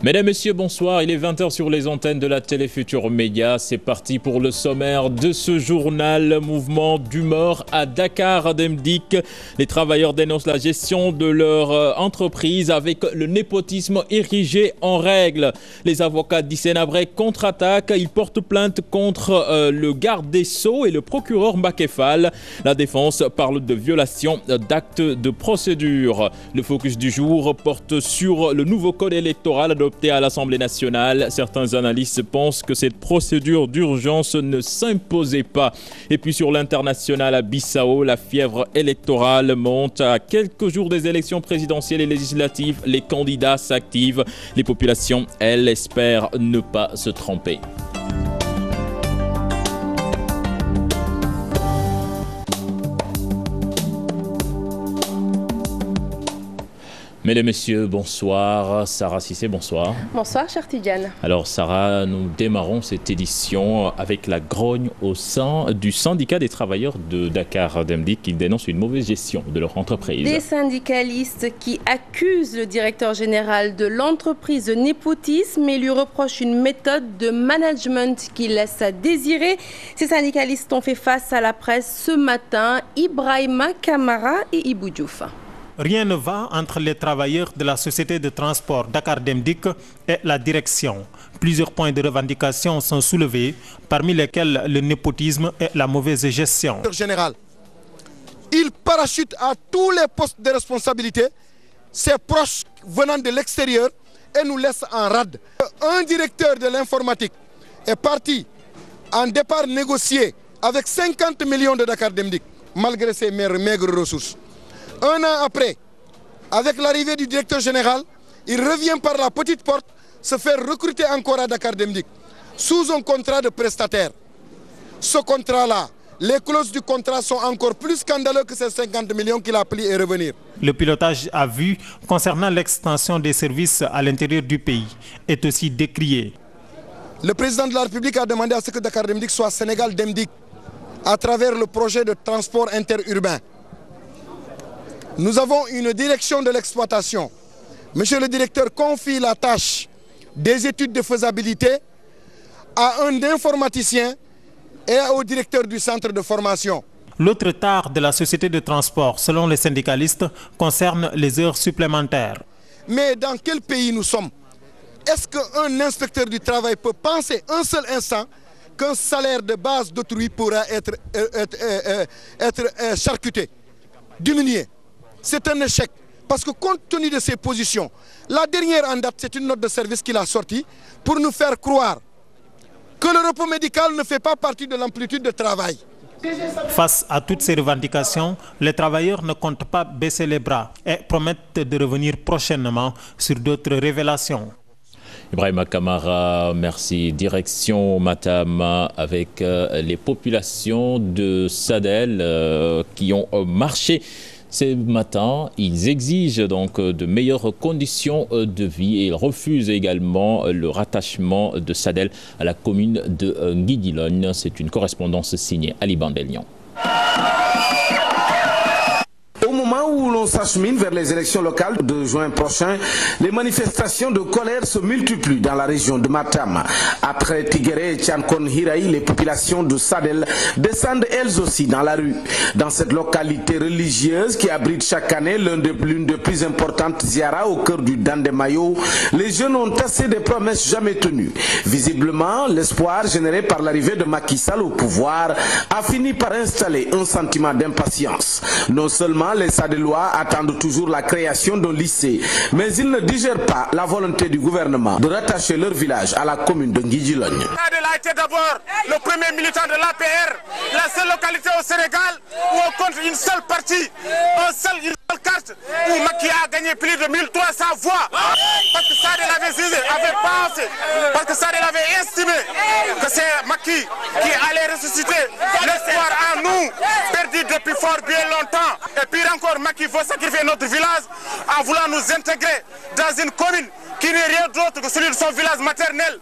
Mesdames, Messieurs, bonsoir. Il est 20h sur les antennes de la télé Futur Média. C'est parti pour le sommaire de ce journal. Mouvement d'humeur à Dakar Demdik. Les travailleurs dénoncent la gestion de leur entreprise avec le népotisme érigé en règle. Les avocats d'Issenabré contre-attaquent. Ils portent plainte contre le garde des Sceaux et le procureur Mbakefal. La défense parle de violation d'actes de procédure. Le focus du jour porte sur le nouveau code électoral adopté à l'Assemblée nationale. Certains analystes pensent que cette procédure d'urgence ne s'imposait pas. Et puis sur l'international à Bissau, la fièvre électorale monte. À quelques jours des élections présidentielles et législatives, les candidats s'activent. Les populations, elles, espèrent ne pas se tromper. Mesdames, Messieurs, bonsoir. Sarah Cissé, bonsoir. Bonsoir, cher Tidiane. Alors Sarah, nous démarrons cette édition avec la grogne au sein du syndicat des travailleurs de Dakar Demdik qui dénonce une mauvaise gestion de leur entreprise. Des syndicalistes qui accusent le directeur général de l'entreprise de népotisme et lui reprochent une méthode de management qui laisse à désirer. Ces syndicalistes ont fait face à la presse ce matin. Ibrahima Kamara et Ibou Diouf. Rien ne va entre les travailleurs de la société de transport Dakar Demdik et la direction. Plusieurs points de revendication sont soulevés, parmi lesquels le népotisme et la mauvaise gestion. Général, il parachute à tous les postes de responsabilité ses proches venant de l'extérieur et nous laisse en rade. Un directeur de l'informatique est parti en départ négocié avec 50 millions de Dakar Demdik, malgré ses maigres ressources. Un an après, avec l'arrivée du directeur général, il revient par la petite porte se faire recruter encore à Dakar Demdik sous un contrat de prestataire. Ce contrat-là, les clauses du contrat sont encore plus scandaleuses que ces 50 millions qu'il a pris et revenir. Le pilotage à vue concernant l'extension des services à l'intérieur du pays est aussi décrié. Le président de la République a demandé à ce que Dakar Demdik soit Sénégal Demdik à travers le projet de transport interurbain. Nous avons une direction de l'exploitation. Monsieur le directeur confie la tâche des études de faisabilité à un informaticien et au directeur du centre de formation. L'autre tare de la société de transport, selon les syndicalistes, concerne les heures supplémentaires. Mais dans quel pays nous sommes? Est-ce qu'un inspecteur du travail peut penser un seul instant qu'un salaire de base d'autrui pourra être charcuté, diminué? C'est un échec, parce que compte tenu de ses positions, la dernière en date, c'est une note de service qu'il a sortie pour nous faire croire que le repos médical ne fait pas partie de l'amplitude de travail. Face à toutes ces revendications, les travailleurs ne comptent pas baisser les bras et promettent de revenir prochainement sur d'autres révélations. Ibrahima Kamara, merci. Direction Matama avec les populations de Sadel qui ont marché. Ce matin, ils exigent donc de meilleures conditions de vie et ils refusent également le rattachement de Sadel à la commune de Nguidilone. C'est une correspondance signée Ali Bandelian. Au moment où l'on s'achemine vers les élections locales de juin prochain, les manifestations de colère se multiplient dans la région de Matam. Après Tigéré et Tchankon Hiraï, les populations de Sadel descendent elles aussi dans la rue. Dans cette localité religieuse qui abrite chaque année l'une des plus importantes ziaras au cœur du Dandemayo, les jeunes ont tassé des promesses jamais tenues. Visiblement, l'espoir généré par l'arrivée de Macky Sall au pouvoir a fini par installer un sentiment d'impatience. Non seulement les Sadelois attendent toujours la création d'un lycée, mais ils ne digèrent pas la volonté du gouvernement de rattacher leur village à la commune de Nguidilone. Sadel a été d'abord le premier militant de l'APR, la seule localité au Sénégal où on compte une seule partie, une seule carte, où Macky a gagné plus de 1300 voix. Parce que Sadel avait pensé, parce que Sadel avait estimé que c'est Macky qui allait ressusciter l'espoir en nous, perdu depuis fort bien longtemps. Et puis encore, Macky veut sacrifier notre village en voulant nous intégrer dans une commune qui n'est rien d'autre que celui de son village maternel.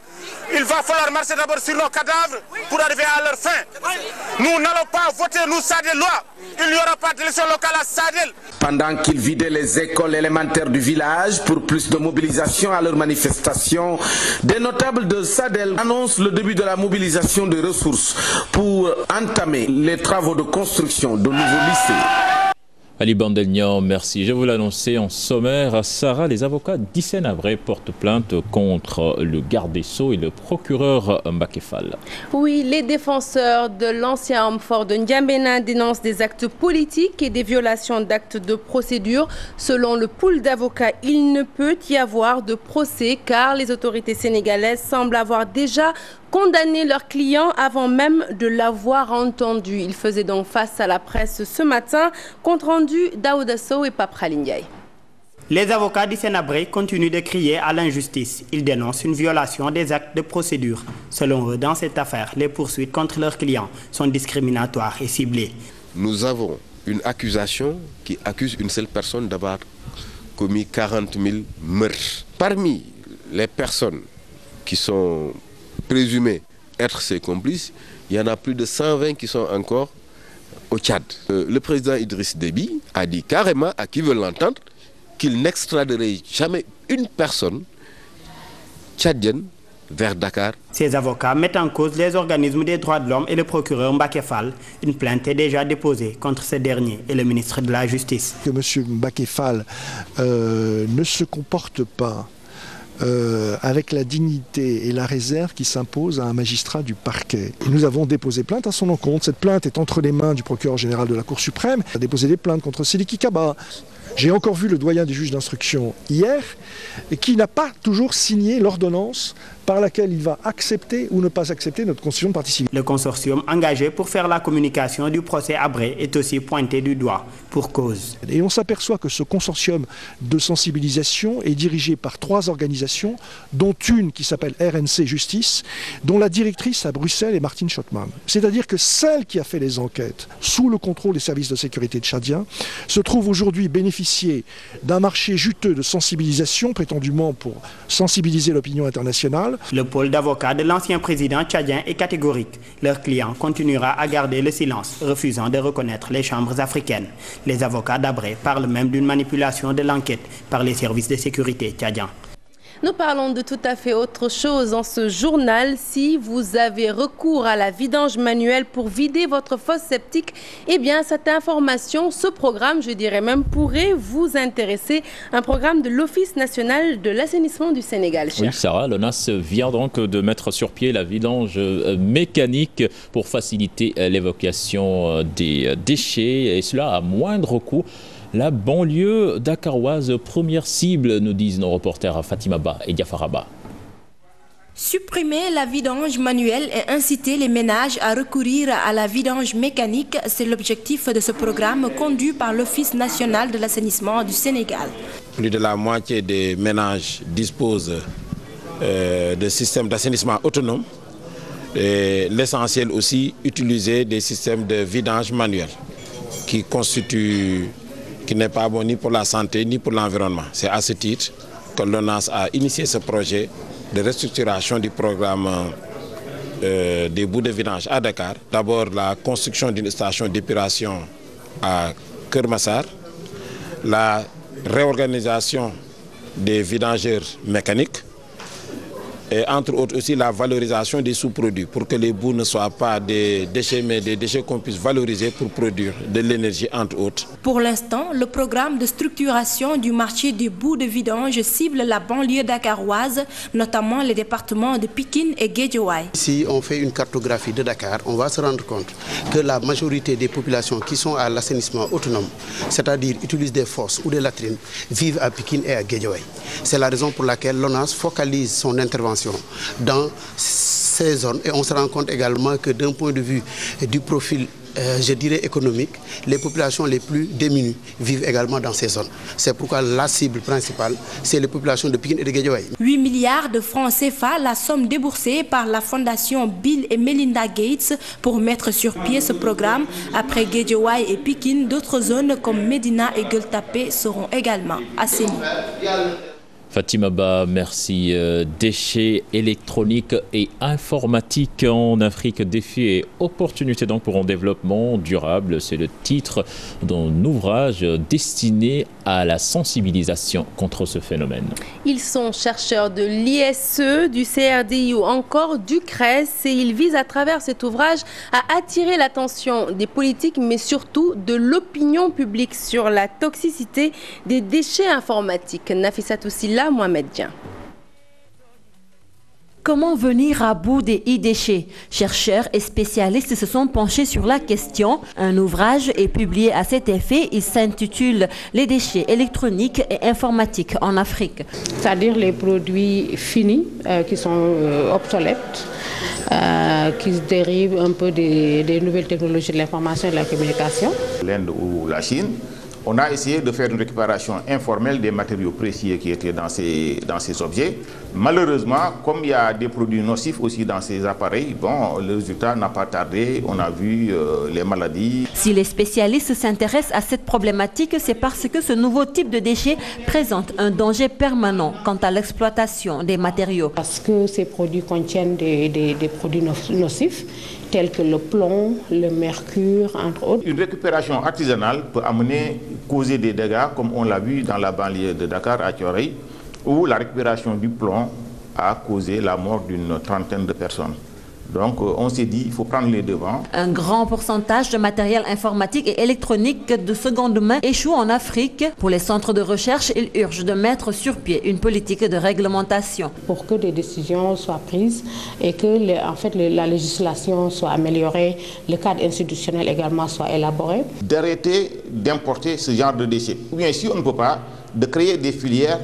Il va falloir marcher d'abord sur nos cadavres pour arriver à leur fin. Nous n'allons pas voter, nous, Sadelois. Il n'y aura pas d'élection locale à Sadel. Pendant qu'ils vidaient les écoles élémentaires du village pour plus de mobilisation à leur manifestation, des notables de Sadel annoncent le début de la mobilisation de ressources pour entamer les travaux de construction de nouveaux lycées. Ali Bandelnian, merci. Je vous l'annonçais en sommaire, Sarah, les avocats d'Hissène Habré portent plainte contre le garde des Sceaux et le procureur Mbacké Fall. Oui, les défenseurs de l'ancien homme fort de N'Djamena dénoncent des actes politiques et des violations d'actes de procédure. Selon le pool d'avocats, il ne peut y avoir de procès car les autorités sénégalaises semblent avoir déjà condamné leur client avant même de l'avoir entendu. Il faisait donc face à la presse ce matin. Compte rendu Daouda Sow et Pape Khalil Ndiaye. Les avocats d'Hissène Habré continuent de crier à l'injustice. Ils dénoncent une violation des actes de procédure. Selon eux, dans cette affaire, les poursuites contre leurs clients sont discriminatoires et ciblées. Nous avons une accusation qui accuse une seule personne d'avoir commis 40 000 meurtres. Parmi les personnes qui sont présumés être ses complices, il y en a plus de 120 qui sont encore au Tchad. Le président Idriss Déby a dit carrément à qui veut l'entendre qu'il n'extraderait jamais une personne tchadienne vers Dakar. Ces avocats mettent en cause les organismes des droits de l'homme et le procureur Mbacké Fall. Une plainte est déjà déposée contre ce dernier et le ministre de la Justice. Que M. Mbacké Fall ne se comporte pas avec la dignité et la réserve qui s'impose à un magistrat du parquet. Et nous avons déposé plainte à son encontre. Cette plainte est entre les mains du procureur général de la Cour suprême. Il a déposé des plaintes contre Sidiki Kaba. J'ai encore vu le doyen des juges d'instruction hier, qui n'a pas toujours signé l'ordonnance par laquelle il va accepter ou ne pas accepter notre constitution de partie civile. Le consortium engagé pour faire la communication du procès Habré est aussi pointé du doigt pour cause. Et on s'aperçoit que ce consortium de sensibilisation est dirigé par 3 organisations, dont une qui s'appelle RNC Justice, dont la directrice à Bruxelles est Martine Schottmann. C'est-à-dire que celle qui a fait les enquêtes sous le contrôle des services de sécurité tchadiens se trouve aujourd'hui bénéficier d'un marché juteux de sensibilisation, prétendument pour sensibiliser l'opinion internationale. Le pôle d'avocats de l'ancien président tchadien est catégorique. Leur client continuera à garder le silence, refusant de reconnaître les chambres africaines. Les avocats d'Habré parlent même d'une manipulation de l'enquête par les services de sécurité tchadiens. Nous parlons de tout à fait autre chose dans ce journal. Si vous avez recours à la vidange manuelle pour vider votre fosse septique, eh bien cette information, ce programme, je dirais même, pourrait vous intéresser. Un programme de l'Office national de l'assainissement du Sénégal. Oui, Sarah, l'ONAS vient donc de mettre sur pied la vidange mécanique pour faciliter l'évacuation des déchets, et cela à moindre coût. La banlieue dakaroise, première cible, nous disent nos reporters Fatima Ba et Diafara Ba. Supprimer la vidange manuelle et inciter les ménages à recourir à la vidange mécanique, c'est l'objectif de ce programme conduit par l'Office national de l'assainissement du Sénégal. Plus de la moitié des ménages disposent de systèmes d'assainissement autonomes. L'essentiel aussi, utiliser des systèmes de vidange manuel qui n'est pas bon ni pour la santé ni pour l'environnement. C'est à ce titre que l'ONAS a initié ce projet de restructuration du programme des bouts de vidange à Dakar. D'abord la construction d'une station d'épuration à Kermassar, la réorganisation des vidangeurs mécaniques et entre autres aussi la valorisation des sous-produits pour que les bouts ne soient pas des déchets mais des déchets qu'on puisse valoriser pour produire de l'énergie entre autres. Pour l'instant, le programme de structuration du marché des bouts de vidange cible la banlieue dakaroise, notamment les départements de Pikine et Guédiawaye. Si on fait une cartographie de Dakar, on va se rendre compte que la majorité des populations qui sont à l'assainissement autonome, c'est-à-dire utilisent des fosses ou des latrines, vivent à Pikine et à Guédiawaye. C'est la raison pour laquelle l'ONAS focalise son intervention dans ces zones et on se rend compte également que d'un point de vue du profil je dirais économique, les populations les plus démunies vivent également dans ces zones. C'est pourquoi la cible principale, c'est les populations de Pikine et de Guédiawaye. 8 milliards de francs CFA, la somme déboursée par la fondation Bill et Melinda Gates pour mettre sur pied ce programme. Après Guédiawaye et Pikine, d'autres zones comme Médina et Gueule Tapée seront également assainies. Fatima Ba, merci. Déchets électroniques et informatiques en Afrique, défis et opportunités donc pour un développement durable. C'est le titre d'un ouvrage destiné à la sensibilisation contre ce phénomène. Ils sont chercheurs de l'ISE, du CRDI ou encore du CRES et ils visent à travers cet ouvrage à attirer l'attention des politiques mais surtout de l'opinion publique sur la toxicité des déchets informatiques. Nafissatou Silla, Mohamed Dien. Comment venir à bout des e-déchets? Chercheurs et spécialistes se sont penchés sur la question. Un ouvrage est publié à cet effet. Il s'intitule « Les déchets électroniques et informatiques en Afrique ». C'est-à-dire les produits finis qui sont obsolètes, qui se dérivent un peu des nouvelles technologies de l'information et de la communication. L'Inde ou la Chine, on a essayé de faire une récupération informelle des matériaux précieux qui étaient dans ces objets. Malheureusement, comme il y a des produits nocifs aussi dans ces appareils, bon, le résultat n'a pas tardé. On a vu les maladies. Si les spécialistes s'intéressent à cette problématique, c'est parce que ce nouveau type de déchets présente un danger permanent quant à l'exploitation des matériaux. Parce que ces produits contiennent des produits nocifs, tels que le plomb, le mercure, entre autres. Une récupération artisanale peut causer des dégâts, comme on l'a vu dans la banlieue de Dakar, à Thiorey, où la récupération du plomb a causé la mort d'une trentaine de personnes. Donc on s'est dit, il faut prendre les devants. Un grand pourcentage de matériel informatique et électronique de seconde main échoue en Afrique. Pour les centres de recherche, il urge de mettre sur pied une politique de réglementation. Pour que des décisions soient prises et que la législation soit améliorée, le cadre institutionnel également soit élaboré. D'arrêter d'importer ce genre de déchets. Ou bien si on ne peut pas, de créer des filières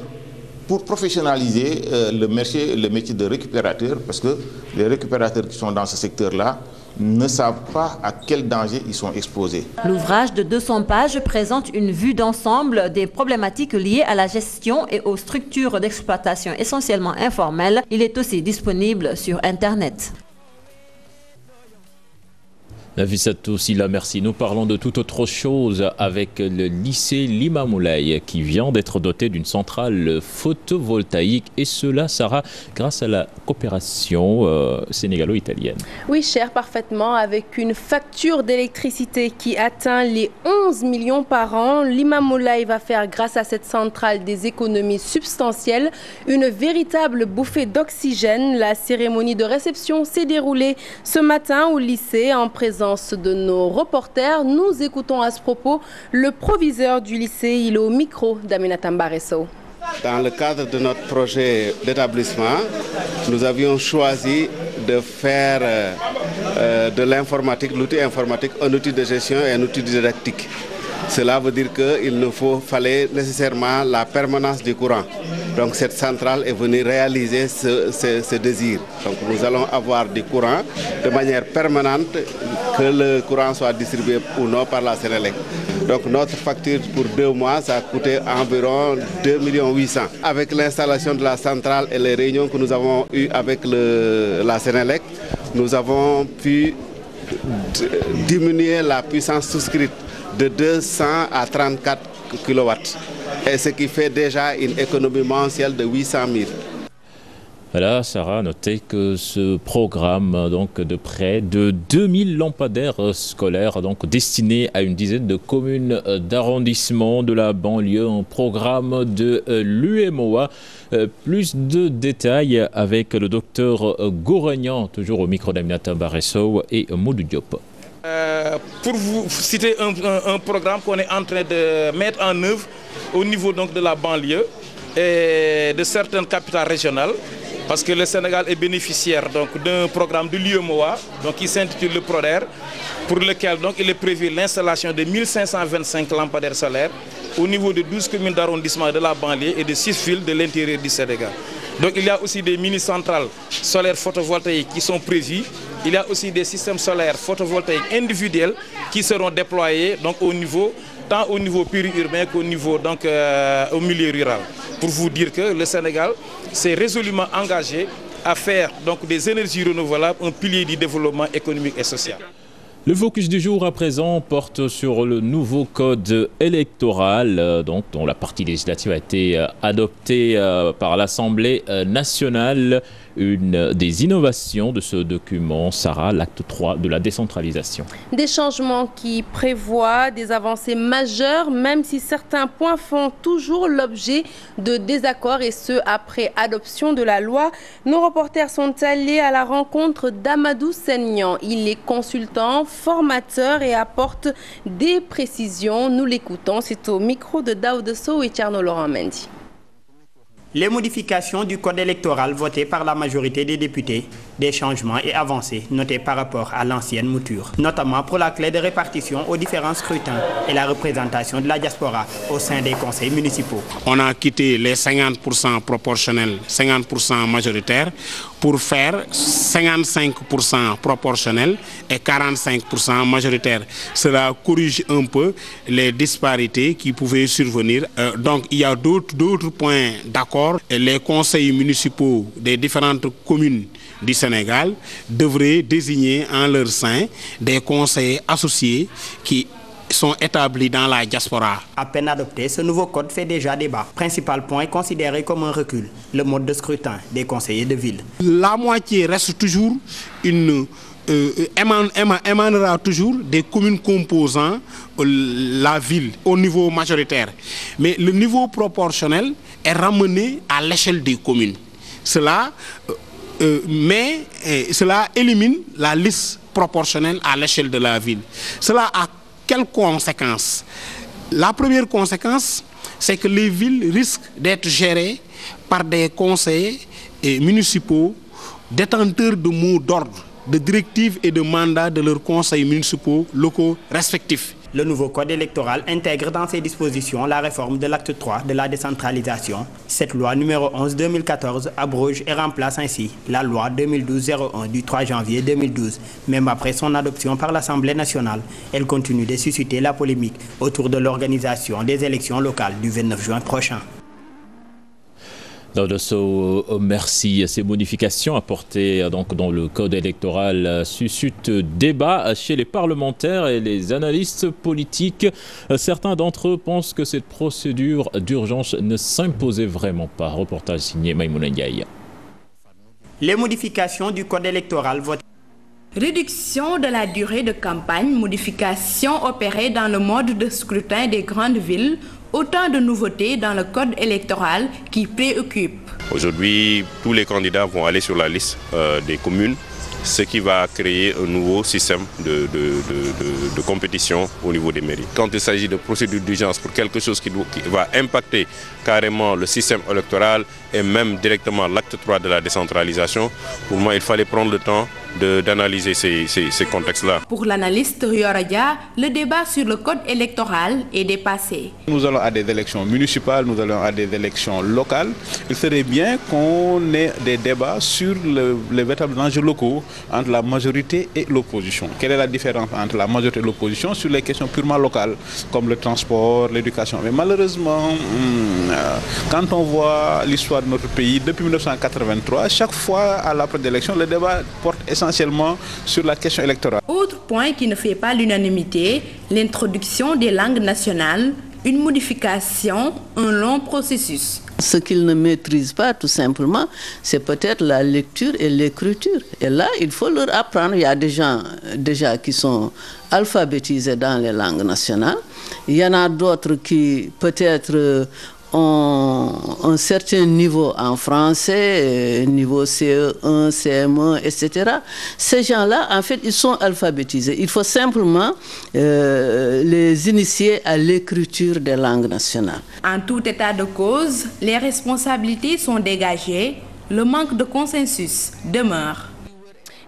pour professionnaliser le métier de récupérateur, parce que les récupérateurs qui sont dans ce secteur-là ne savent pas à quel danger ils sont exposés. L'ouvrage de 200 pages présente une vue d'ensemble des problématiques liées à la gestion et aux structures d'exploitation essentiellement informelles. Il est aussi disponible sur Internet. Nafissatou Silla, merci. Nous parlons de toute autre chose avec le lycée Limamoulaye qui vient d'être doté d'une centrale photovoltaïque et cela sera grâce à la coopération sénégalo-italienne. Oui, cher, parfaitement. Avec une facture d'électricité qui atteint les 11 millions par an, Limamoulaye va faire grâce à cette centrale des économies substantielles, une véritable bouffée d'oxygène. La cérémonie de réception s'est déroulée ce matin au lycée en présence de nos reporters. Nous écoutons à ce propos le proviseur du lycée. Il est au micro d'Aminata Mbaresso. Dans le cadre de notre projet d'établissement, nous avions choisi de faire de l'informatique, l'outil informatique, un outil de gestion et un outil didactique. Cela veut dire qu'il nous fallait nécessairement la permanence du courant. Donc cette centrale est venue réaliser ce désir. Donc nous allons avoir du courant de manière permanente, que le courant soit distribué ou non par la Sénélec. Donc notre facture pour 2 mois, ça a coûté environ 2,8 millions. Avec l'installation de la centrale et les réunions que nous avons eues avec la Sénélec, nous avons pu diminuer la puissance souscrite de 200 à 34 kW. Et ce qui fait déjà une économie mensuelle de 800 000. Voilà, Sarah, notez que ce programme donc, de près de 2000 lampadaires scolaires donc, destinés à une dizaine de communes d'arrondissement de la banlieue, un programme de l'UMOA. Plus de détails avec le docteur Gouragnan, toujours au micro d'Aminata Mbaresso et Modou Diop. Pour vous citer un programme qu'on est en train de mettre en œuvre au niveau donc, de la banlieue et de certaines capitales régionales, parce que le Sénégal est bénéficiaire d'un programme de l'UMOA qui s'intitule le PRODER, pour lequel donc, il est prévu l'installation de 1525 lampadaires solaires au niveau de 12 communes d'arrondissement de la banlieue et de 6 villes de l'intérieur du Sénégal. Donc il y a aussi des mini-centrales solaires photovoltaïques qui sont prévues. Il y a aussi des systèmes solaires photovoltaïques individuels qui seront déployés donc, tant au niveau périurbain qu'au niveau au milieu rural. Pour vous dire que le Sénégal s'est résolument engagé à faire donc, des énergies renouvelables un pilier du développement économique et social. Le focus du jour à présent porte sur le nouveau code électoral, dont la partie législative a été adoptée par l'Assemblée nationale. Une des innovations de ce document, Sarah, l'acte 3 de la décentralisation. Des changements qui prévoient des avancées majeures, même si certains points font toujours l'objet de désaccords, et ce, après adoption de la loi. Nos reporters sont allés à la rencontre d'Amadou Sennian. Il est consultant, formateur et apporte des précisions. Nous l'écoutons, c'est au micro de Daoud Sow et Tcherno Laurent Mendy. Les modifications du code électoral votées par la majorité des députés, des changements et avancées notés par rapport à l'ancienne mouture, notamment pour la clé de répartition aux différents scrutins et la représentation de la diaspora au sein des conseils municipaux. On a quitté les 50% proportionnels, 50% majoritaires pour faire 55% proportionnels et 45% majoritaires. Cela corrige un peu les disparités qui pouvaient survenir. Donc il y a d'autres points d'accord. Les conseils municipaux des différentes communes du Sénégal devraient désigner en leur sein des conseillers associés qui sont établis dans la diaspora. À peine adopté, ce nouveau code fait déjà débat. Principal point considéré comme un recul, le mode de scrutin des conseillers de ville. La moitié reste toujours émanera toujours des communes composant la ville au niveau majoritaire. Mais le niveau proportionnel est ramené à l'échelle des communes. Cela élimine la liste proportionnelle à l'échelle de la ville. Cela a quelles conséquences? La première conséquence, c'est que les villes risquent d'être gérées par des conseillers municipaux détenteurs de mots d'ordre, de directives et de mandats de leurs conseils municipaux locaux respectifs. Le nouveau code électoral intègre dans ses dispositions la réforme de l'acte 3 de la décentralisation. Cette loi numéro 11-2014 abroge et remplace ainsi la loi 2012-01 du 3 janvier 2012. Même après son adoption par l'Assemblée nationale, elle continue de susciter la polémique autour de l'organisation des élections locales du 29 juin prochain. Merci. Ces modifications apportées dans le code électoral suscitent débat chez les parlementaires et les analystes politiques. Certains d'entre eux pensent que cette procédure d'urgence ne s'imposait vraiment pas. Reportage signé Maïmouna Ndiaye. Les modifications du code électoral votées. Réduction de la durée de campagne, modifications opérées dans le mode de scrutin des grandes villes, autant de nouveautés dans le code électoral qui préoccupent. Aujourd'hui, tous les candidats vont aller sur la liste des communes, ce qui va créer un nouveau système de compétition au niveau des mairies. Quand il s'agit de procédure d'urgence pour quelque chose qui va impacter carrément le système électoral et même directement l'acte 3 de la décentralisation, pour moi, il fallait prendre le temps d'analyser ces contextes-là. Pour l'analyste Rioradia, le débat sur le code électoral est dépassé. Nous allons à des élections municipales, nous allons à des élections locales. Il serait bien qu'on ait des débats sur les véritables enjeux locaux entre la majorité et l'opposition. Quelle est la différence entre la majorité et l'opposition sur les questions purement locales, comme le transport, l'éducation. Mais malheureusement, quand on voit l'histoire de notre pays, depuis 1983, chaque fois à l'approche d'élection, le débat porte essentiellement sur la question électorale. Autre point qui ne fait pas l'unanimité, l'introduction des langues nationales, une modification, un long processus. Ce qu'ils ne maîtrisent pas, tout simplement, c'est peut-être la lecture et l'écriture. Et là, il faut leur apprendre. Il y a des gens déjà qui sont alphabétisés dans les langues nationales. Il y en a d'autres qui peut-être ont un certain niveau en français, niveau CE1, CM1, etc. Ces gens-là, en fait, ils sont alphabétisés. Il faut simplement les initier à l'écriture des langues nationales. En tout état de cause, les responsabilités sont dégagées, le manque de consensus demeure.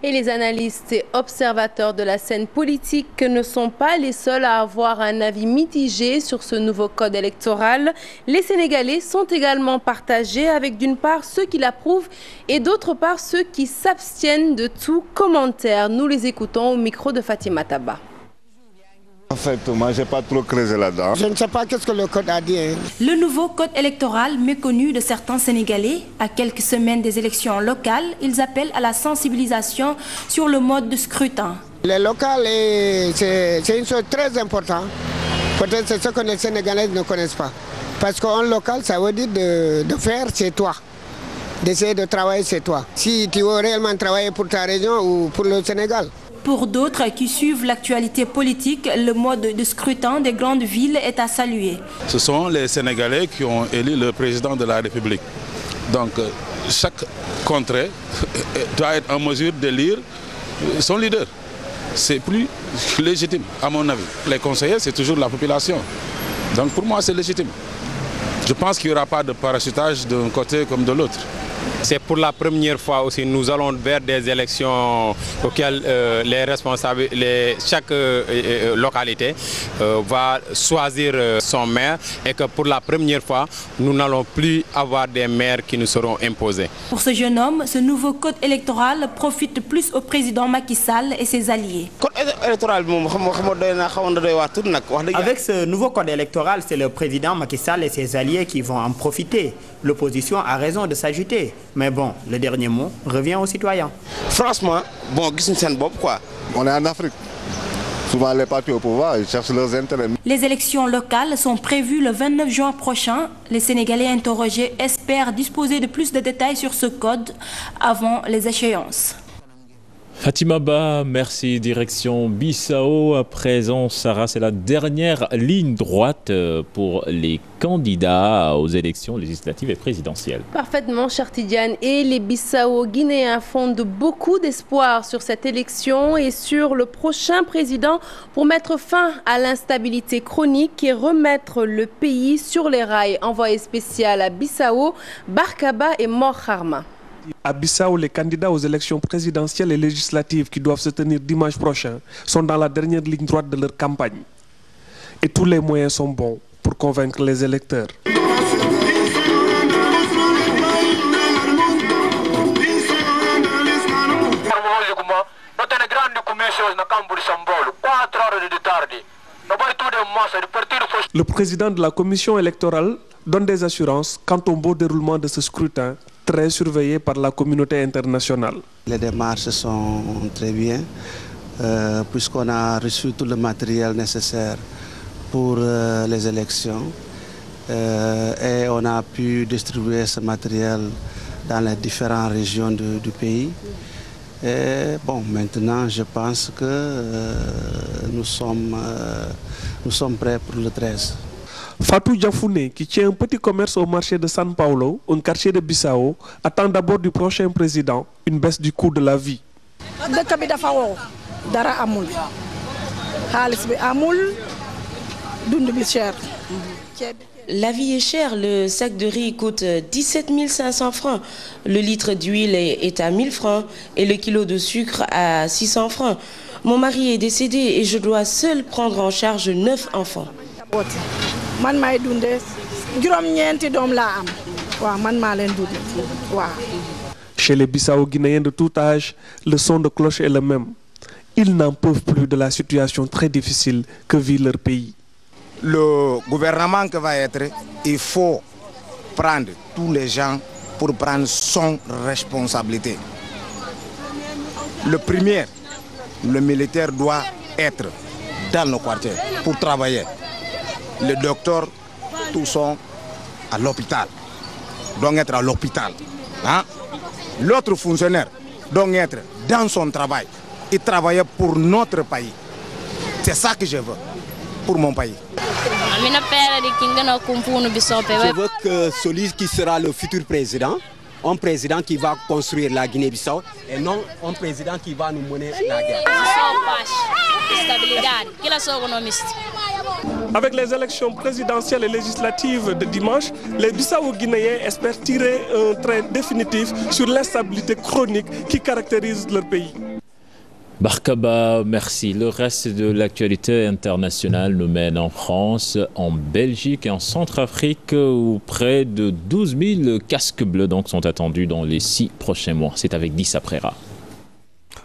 Et les analystes et observateurs de la scène politique ne sont pas les seuls à avoir un avis mitigé sur ce nouveau code électoral. Les Sénégalais sont également partagés avec d'une part ceux qui l'approuvent et d'autre part ceux qui s'abstiennent de tout commentaire. Nous les écoutons au micro de Fatima Taba. En fait, moi, je n'ai pas trop creusé là-dedans. Je ne sais pas qu'est-ce que le code a dit. Le nouveau code électoral méconnu de certains Sénégalais, à quelques semaines des élections locales, ils appellent à la sensibilisation sur le mode de scrutin. Les locales, c'est une chose très importante. Peut-être c'est ce que les Sénégalais ne connaissent pas. Parce qu'en local, ça veut dire de faire chez toi, d'essayer de travailler chez toi. Si tu veux réellement travailler pour ta région ou pour le Sénégal. Pour d'autres qui suivent l'actualité politique, le mode de scrutin des grandes villes est à saluer. Ce sont les Sénégalais qui ont élu le président de la République. Donc chaque contrée doit être en mesure d'élire son leader. C'est plus légitime, à mon avis. Les conseillers, c'est toujours la population. Donc pour moi, c'est légitime. Je pense qu'il n'y aura pas de parachutage d'un côté comme de l'autre. C'est pour la première fois aussi nous allons vers des élections auxquelles les responsables, chaque localité va choisir son maire et que pour la première fois, nous n'allons plus avoir des maires qui nous seront imposés. Pour ce jeune homme, ce nouveau code électoral profite plus au président Macky Sall et ses alliés. Avec ce nouveau code électoral, c'est le président Macky Sall et ses alliés qui vont en profiter. L'opposition a raison de s'agiter. Mais bon, le dernier mot revient aux citoyens. Franchement, bon, quoi. On est en Afrique. Souvent, les partis au pouvoir, ils cherchent leurs intérêts. Les élections locales sont prévues le 29 juin prochain. Les Sénégalais interrogés espèrent disposer de plus de détails sur ce code avant les échéances. Fatima Ba, merci. Direction Bissau. À présent, Sarah, c'est la dernière ligne droite pour les candidats aux élections législatives et présidentielles. Parfaitement, cher Tidiane. Et les Bissau-Guinéens fondent beaucoup d'espoir sur cette élection et sur le prochain président pour mettre fin à l'instabilité chronique et remettre le pays sur les rails. Envoyé spécial à Bissau, Barkaba et Mor Kharma. À Bissau, les candidats aux élections présidentielles et législatives qui doivent se tenir dimanche prochain sont dans la dernière ligne droite de leur campagne. Et tous les moyens sont bons pour convaincre les électeurs. Le président de la commission électorale donne des assurances quant au bon déroulement de ce scrutin, très surveillé par la communauté internationale. Les démarches sont très bien, puisqu'on a reçu tout le matériel nécessaire pour les élections et on a pu distribuer ce matériel dans les différentes régions du pays. Et bon, maintenant, je pense que nous sommes prêts pour le 13. Fatou Diafoune, qui tient un petit commerce au marché de San Paulo, un quartier de Bissau, attend d'abord du prochain président une baisse du coût de la vie. La vie est chère, le sac de riz coûte 17 500 francs, le litre d'huile est à 1000 francs et le kilo de sucre à 600 francs. Mon mari est décédé et je dois seul prendre en charge 9 enfants. Chez les Bissau-Guinéens de tout âge, le son de cloche est le même. Ils n'en peuvent plus de la situation très difficile que vit leur pays. Le gouvernement qui va être, il faut prendre tous les gens pour prendre son responsabilité. Le premier, le militaire doit être dans le quartier pour travailler. Les docteurs, tous sont à l'hôpital, doivent être à l'hôpital. Hein? L'autre fonctionnaire doit être dans son travail et travailler pour notre pays. C'est ça que je veux pour mon pays. Je veux que celui qui sera le futur président, un président qui va construire la Guinée-Bissau et non un président qui va nous mener la guerre. Avec les élections présidentielles et législatives de dimanche, les Bissau-Guinéens espèrent tirer un trait définitif sur l'instabilité chronique qui caractérise leur pays. Barkaba, merci. Le reste de l'actualité internationale nous mène en France, en Belgique et en Centrafrique où près de 12 000 casques bleus donc, sont attendus dans les 6 prochains mois. C'est avec Dissa Prera.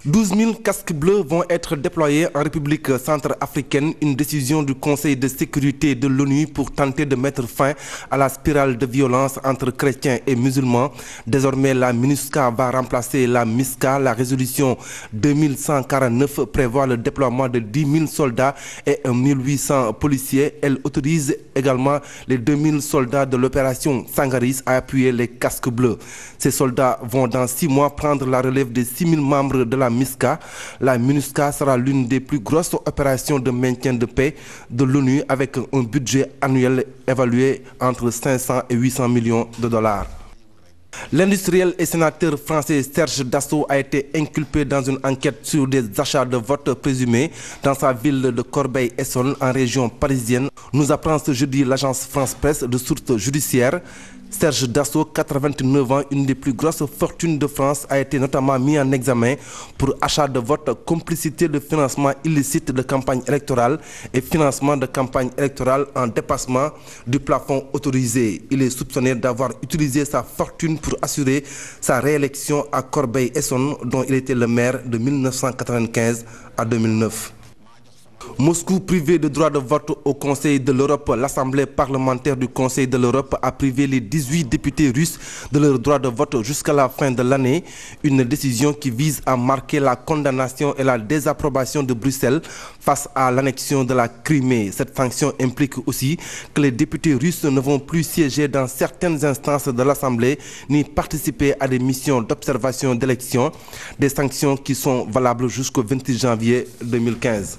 12 000 casques bleus vont être déployés en République centrafricaine, une décision du Conseil de sécurité de l'ONU pour tenter de mettre fin à la spirale de violence entre chrétiens et musulmans. Désormais, la MINUSCA va remplacer la MISCA. La résolution 2149 prévoit le déploiement de 10 000 soldats et 1 800 policiers. Elle autorise également les 2 000 soldats de l'opération Sangaris à appuyer les casques bleus. Ces soldats vont dans 6 mois prendre la relève des 6 000 membres de la MISCA. La MINUSCA sera l'une des plus grosses opérations de maintien de paix de l'ONU avec un budget annuel évalué entre 500 et 800 millions de dollars. L'industriel et sénateur français Serge Dassault a été inculpé dans une enquête sur des achats de vote présumés dans sa ville de Corbeil-Essonnes en région parisienne. Nous apprend ce jeudi l'agence France Presse de sources judiciaires. Serge Dassault, 89 ans, une des plus grosses fortunes de France, a été notamment mis en examen pour achat de vote, complicité de financement illicite de campagne électorale et financement de campagne électorale en dépassement du plafond autorisé. Il est soupçonné d'avoir utilisé sa fortune pour assurer sa réélection à Corbeil-Essonnes, dont il était le maire de 1995 à 2009. Moscou privé de droit de vote au Conseil de l'Europe. L'Assemblée parlementaire du Conseil de l'Europe a privé les 18 députés russes de leur droit de vote jusqu'à la fin de l'année. Une décision qui vise à marquer la condamnation et la désapprobation de Bruxelles face à l'annexion de la Crimée. Cette sanction implique aussi que les députés russes ne vont plus siéger dans certaines instances de l'Assemblée ni participer à des missions d'observation d'élections. Des sanctions qui sont valables jusqu'au 26 janvier 2015.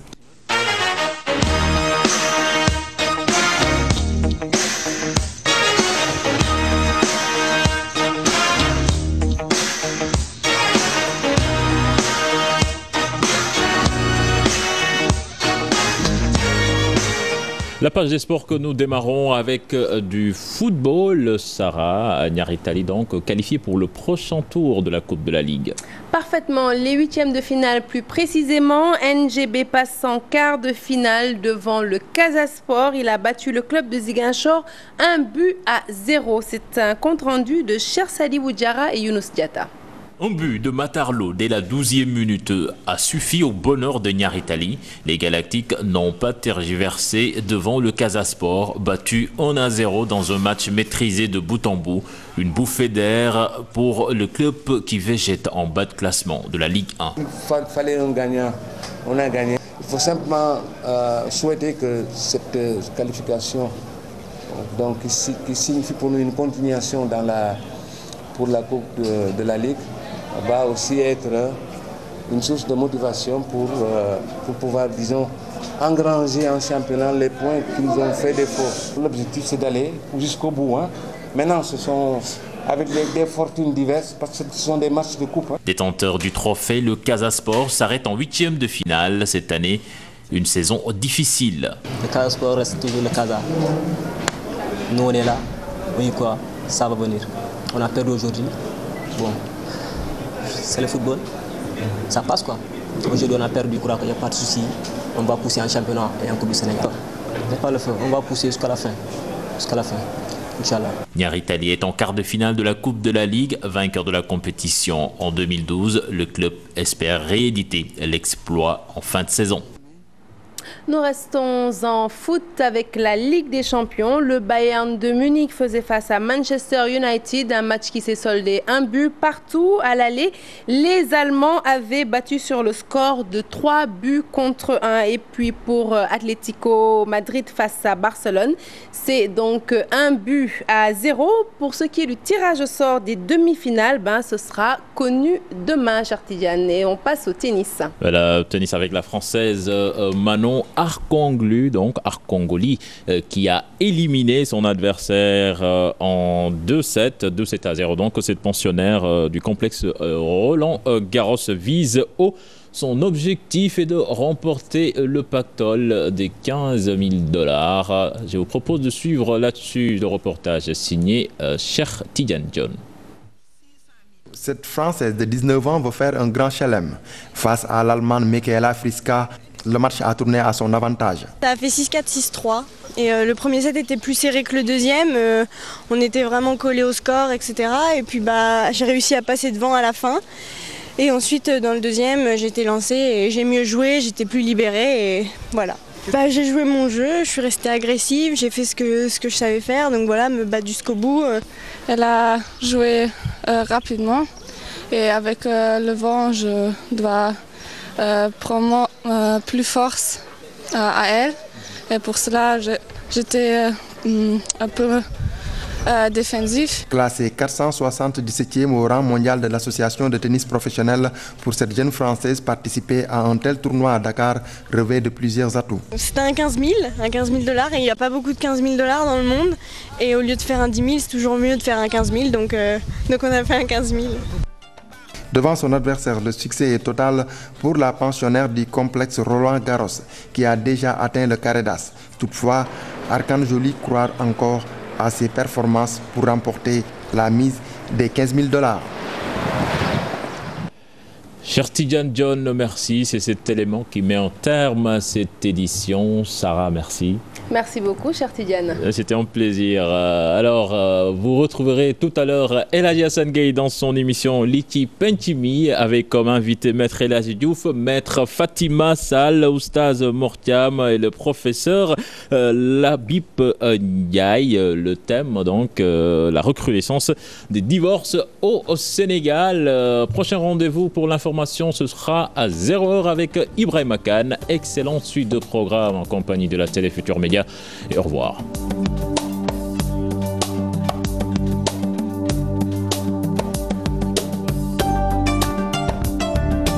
La page des sports que nous démarrons avec du football. Sarah Nyaritali, donc qualifiée pour le prochain tour de la Coupe de la Ligue. Parfaitement, les huitièmes de finale plus précisément. NGB passe en quart de finale devant le Casa Sport. Il a battu le club de Ziguinchor 1-0. C'est un compte-rendu de Chersali Woudjara et Younous Diatta. Un but de Matarlo dès la 12e minute a suffi au bonheur de Nyaritali. Les Galactiques n'ont pas tergiversé devant le Casa Sport, battu 1-0 dans un match maîtrisé de bout en bout. Une bouffée d'air pour le club qui végète en bas de classement de la Ligue 1. Il fallait un gagnant, on a gagné. Il faut simplement souhaiter que cette qualification, donc, qui signifie pour nous une continuation pour la Coupe de la Ligue, va aussi être une source de motivation pour pouvoir, disons, engranger en championnat les points qu'ils ont fait défaut. L'objectif, c'est d'aller jusqu'au bout. Maintenant, ce sont avec des fortunes diverses, parce que ce sont des matchs de coupe. Détenteur du trophée, le Casa Sport s'arrête en 8e de finale cette année. Une saison difficile. Le Casa Sport reste toujours le Casa. Nous, on est là. Oui, quoi, ça va venir. On a perdu aujourd'hui. Bon, c'est le football. Ça passe quoi. Aujourd'hui, on a perdu, je crois qu'il n'y a pas de souci. On va pousser en championnat et en Coupe du Sénégal. Pas le feu. On va pousser jusqu'à la fin. Jusqu'à la fin. Inch'Allah. Nyaritali est en quart de finale de la Coupe de la Ligue, vainqueur de la compétition en 2012. Le club espère rééditer l'exploit en fin de saison. Nous restons en foot avec la Ligue des Champions. Le Bayern de Munich faisait face à Manchester United, un match qui s'est soldé un but partout à l'aller. Les Allemands avaient battu sur le score de 3-1. Et puis pour Atlético Madrid face à Barcelone, c'est donc 1-0. Pour ce qui est du tirage au sort des demi-finales, ce sera connu demain, Chartidiane. Et on passe au tennis. Voilà, tennis avec la Française Manon Arcongoli, qui a éliminé son adversaire en 2-7-0. Donc cette pensionnaire du complexe Roland Garros vise haut. Son objectif est de remporter le pactole des 15 000 $. Je vous propose de suivre là-dessus le reportage signé Cheikh Tidiane John. Cette Française de 19 ans veut faire un grand chelem. Face à l'Allemande Michaela Friska, le match a tourné à son avantage. Ça a fait 6-4, 6-3. Et le premier set était plus serré que le deuxième. On était vraiment collés au score, etc. Et puis j'ai réussi à passer devant à la fin. Et ensuite, dans le deuxième, j'ai été lancée et j'ai mieux joué, j'étais plus libérée et voilà. J'ai joué mon jeu, je suis restée agressive, j'ai fait ce que je savais faire, donc voilà, me battre jusqu'au bout. Elle a joué rapidement et avec le vent, je dois prendre plus force à elle. Et pour cela, j'étais un peu défensif. Classée 477e au rang mondial de l'association de tennis professionnel, pour cette jeune Française, participer à un tel tournoi à Dakar revêt de plusieurs atouts. C'était un 15 000 $, et il n'y a pas beaucoup de 15 000 $ dans le monde. Et au lieu de faire un 10 000, c'est toujours mieux de faire un 15 000, donc on a fait un 15 000. Devant son adversaire, le succès est total pour la pensionnaire du complexe Roland-Garros, qui a déjà atteint le carré d'as. Toutefois, Arkan Joly croit encore à ses performances pour remporter la mise des 15 000 $. Cher Tidjane John, merci. C'est cet élément qui met en terme à cette édition. Sarah, merci. Merci beaucoup, cher Tidjane. C'était un plaisir. Alors, vous retrouverez tout à l'heure El Hadji Assane Gueye dans son émission Liti Pentimi, avec comme invité Maître El Hadji Diouf, Maître Fatima Sall, Oustaz Mortiam et le professeur Labib Ndiaye. Le thème, donc, la recrudescence des divorces au Sénégal. Prochain rendez-vous pour l'information, ce sera à 0h avec Ibrahima Khan. Excellente suite de programme en compagnie de la Télé Futurs Médias. Et au revoir.